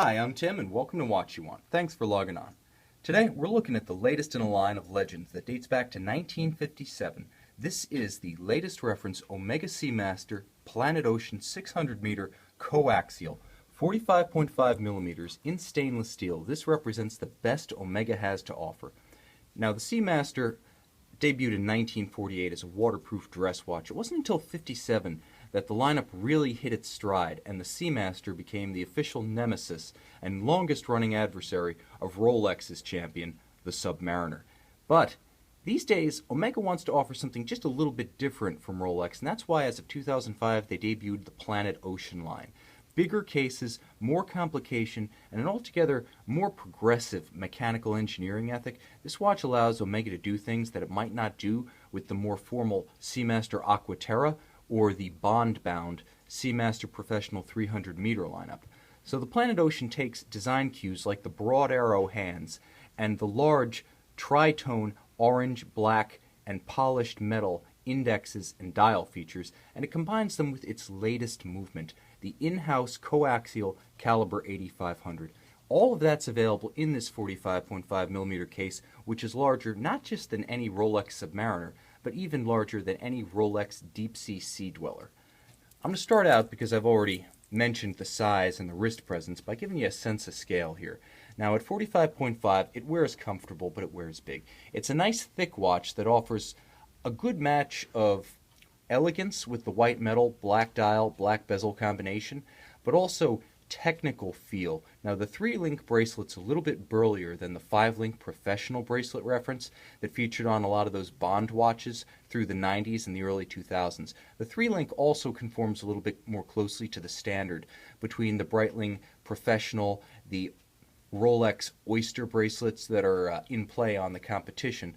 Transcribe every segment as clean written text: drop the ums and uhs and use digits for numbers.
Hi, I'm Tim, and welcome to Watch You Want. Thanks for logging on. Today, we're looking at the latest in a line of legends that dates back to 1957. This is the latest reference Omega Seamaster Planet Ocean 600-meter Co-Axial, 45.5 millimeters in stainless steel. This represents the best Omega has to offer. Now, the Seamaster debuted in 1948 as a waterproof dress watch. It wasn't until 57 that the lineup really hit its stride, and the Seamaster became the official nemesis and longest-running adversary of Rolex's champion, the Submariner. But these days, Omega wants to offer something just a little bit different from Rolex, and that's why as of 2005 they debuted the Planet Ocean line. Bigger cases, more complication, and an altogether more progressive mechanical engineering ethic. This watch allows Omega to do things that it might not do with the more formal Seamaster Aquaterra or the bond-bound Seamaster Professional 300-meter lineup. So the Planet Ocean takes design cues like the broad arrow hands and the large tritone orange, black, and polished metal indexes and dial features, and it combines them with its latest movement, the in-house coaxial caliber 8500. All of that's available in this 45.5 millimeter case, which is larger not just than any Rolex Submariner, but even larger than any Rolex Deep Sea Sea Dweller. I'm going to start out, because I've already mentioned the size and the wrist presence, by giving you a sense of scale here. Now at 45.5, it wears comfortable, but it wears big. It's a nice thick watch that offers a good match of elegance with the white metal, black dial, black bezel combination, but also technical feel. Now the 3-link bracelet's a little bit burlier than the 5-link professional bracelet reference that featured on a lot of those Bond watches through the 90s and the early 2000s. The 3-link also conforms a little bit more closely to the standard between the Breitling professional, the Rolex Oyster bracelets that are in play on the competition,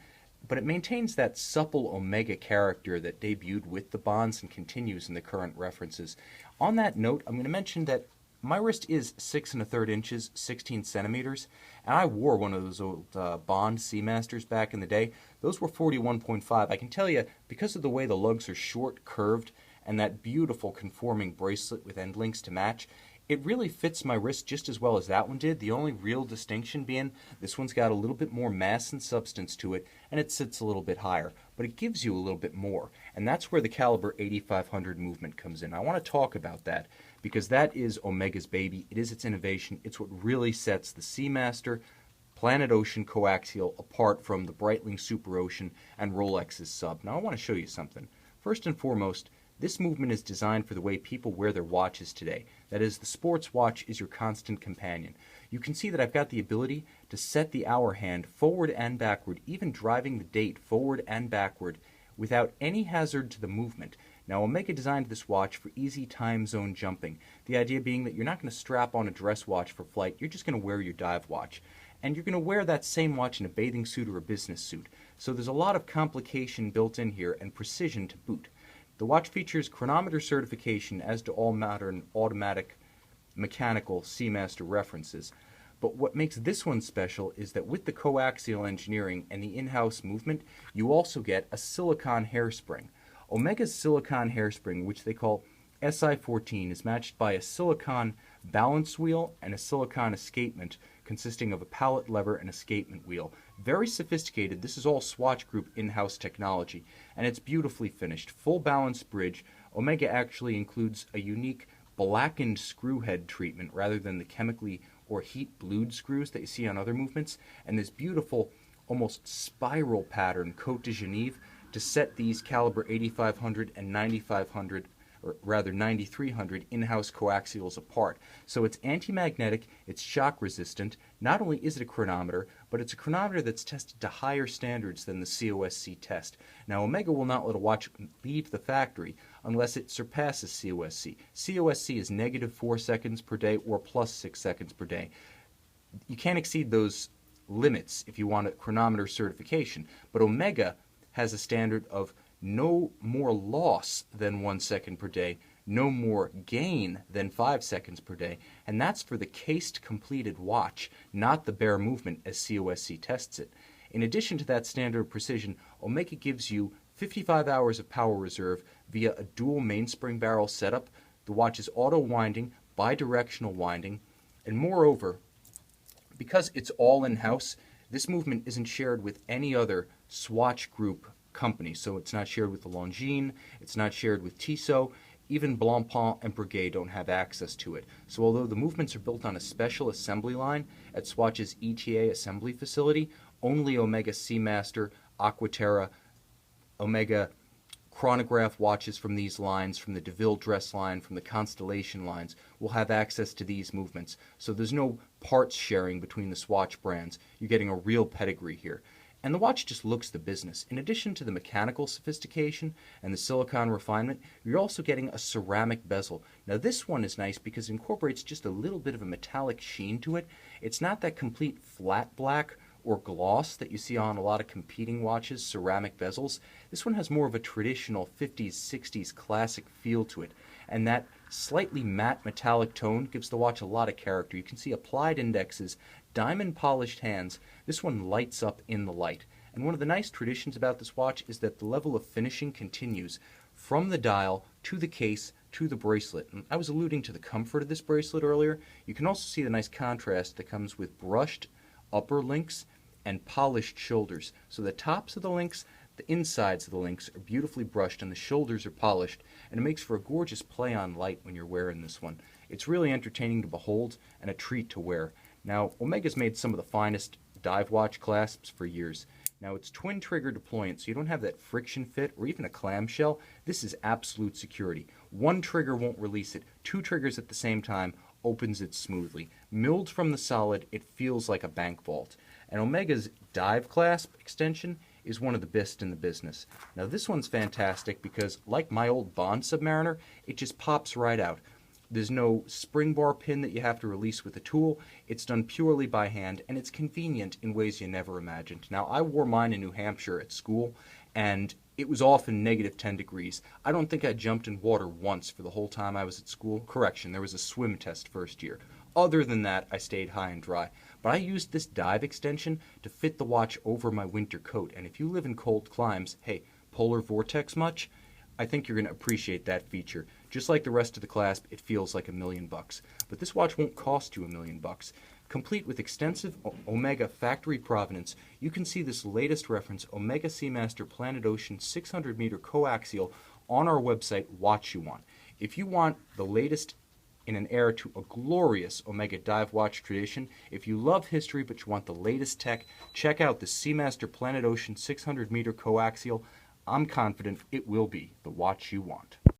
but it maintains that supple Omega character that debuted with the Bonds and continues in the current references. On that note, I'm going to mention that my wrist is 6 1/3 inches, 16 centimeters, and I wore one of those old Bond Seamasters back in the day. Those were 41.5. I can tell you, because of the way the lugs are short, curved, and that beautiful conforming bracelet with end links to match, it really fits my wrist just as well as that one did. The only real distinction being this one's got a little bit more mass and substance to it, and it sits a little bit higher, but it gives you a little bit more, and that's where the caliber 8500 movement comes in. I want to talk about that because that is Omega's baby. It is its innovation. It's what really sets the Seamaster Planet Ocean Coaxial apart from the Breitling Super Ocean and Rolex's Sub. Now I want to show you something. First and foremost, this movement is designed for the way people wear their watches today. That is, the sports watch is your constant companion. You can see that I've got the ability to set the hour hand forward and backward, even driving the date forward and backward, without any hazard to the movement. Now, Omega designed this watch for easy time zone jumping, the idea being that you're not going to strap on a dress watch for flight, you're just going to wear your dive watch. And you're going to wear that same watch in a bathing suit or a business suit. So there's a lot of complication built in here and precision to boot. The watch features chronometer certification, as do all modern automatic mechanical Seamaster references. But what makes this one special is that with the coaxial engineering and the in-house movement, you also get a silicon hairspring. Omega's silicon hairspring, which they call SI14, is matched by a silicon balance wheel and a silicon escapement consisting of a pallet lever and escapement wheel. Very sophisticated. This is all Swatch Group in-house technology, and it's beautifully finished. Full balance bridge. Omega actually includes a unique blackened screw head treatment rather than the chemically or heat blued screws that you see on other movements, and this beautiful almost spiral pattern Côte de Genève to set these caliber 8500 and 9500, or rather 9300 in-house coaxials apart. So it's anti-magnetic, it's shock resistant. Not only is it a chronometer, but it's a chronometer that's tested to higher standards than the COSC test. Now Omega will not let a watch leave the factory unless it surpasses COSC. COSC is -4 seconds per day or +6 seconds per day. You can't exceed those limits if you want a chronometer certification, but Omega has a standard of no more loss than 1 second per day, no more gain than 5 seconds per day, and that's for the cased completed watch, not the bare movement as COSC tests it. In addition to that standard of precision, Omega gives you 55 hours of power reserve via a dual mainspring barrel setup. The watch is auto winding, bidirectional winding, And moreover, because it's all in-house, this movement isn't shared with any other Swatch Group company. So it's not shared with the Longines, it's not shared with Tissot, even Blancpain and Breguet don't have access to it. So although the movements are built on a special assembly line at Swatch's ETA assembly facility, only Omega Seamaster, Aquaterra, Omega chronograph watches from these lines, from the DeVille dress line, from the Constellation lines, will have access to these movements. So there's no parts sharing between the Swatch brands. You're getting a real pedigree here. And the watch just looks the business. In addition to the mechanical sophistication and the silicone refinement, you're also getting a ceramic bezel. Now this one is nice because it incorporates just a little bit of a metallic sheen to it. It's not that complete flat black or gloss that you see on a lot of competing watches, ceramic bezels. This one has more of a traditional 50s, 60s classic feel to it. And that slightly matte metallic tone gives the watch a lot of character. You can see applied indexes, diamond polished hands. This one lights up in the light. And one of the nice traditions about this watch is that the level of finishing continues from the dial to the case to the bracelet. And I was alluding to the comfort of this bracelet earlier. You can also see the nice contrast that comes with brushed upper links and polished shoulders. So the tops of the links, the insides of the links are beautifully brushed and the shoulders are polished, and it makes for a gorgeous play on light when you're wearing this one. It's really entertaining to behold and a treat to wear. Now, Omega's made some of the finest dive watch clasps for years. Now, it's twin trigger deployant, so you don't have that friction fit or even a clamshell. This is absolute security. One trigger won't release it. Two triggers at the same time opens it smoothly. Milled from the solid, it feels like a bank vault. And Omega's dive clasp extension is one of the best in the business. Now this one's fantastic because, like my old Bond Submariner, it just pops right out. There's no spring bar pin that you have to release with a tool. It's done purely by hand, and it's convenient in ways you never imagined. Now, I wore mine in New Hampshire at school, and it was often -10 degrees. I don't think I jumped in water once for the whole time I was at school. Correction, there was a swim test first year. Other than that, I stayed high and dry. But I used this dive extension to fit the watch over my winter coat. And if you live in cold climes, hey, polar vortex much? I think you're going to appreciate that feature. Just like the rest of the clasp, it feels like $1,000,000. But this watch won't cost you $1,000,000. Complete with extensive Omega factory provenance, you can see this latest reference, Omega Seamaster Planet Ocean 600-meter coaxial, on our website, Watch You Want. If you want the latest in an heir to a glorious Omega dive watch tradition, if you love history but you want the latest tech, check out the Seamaster Planet Ocean 600-meter coaxial. I'm confident it will be the watch you want.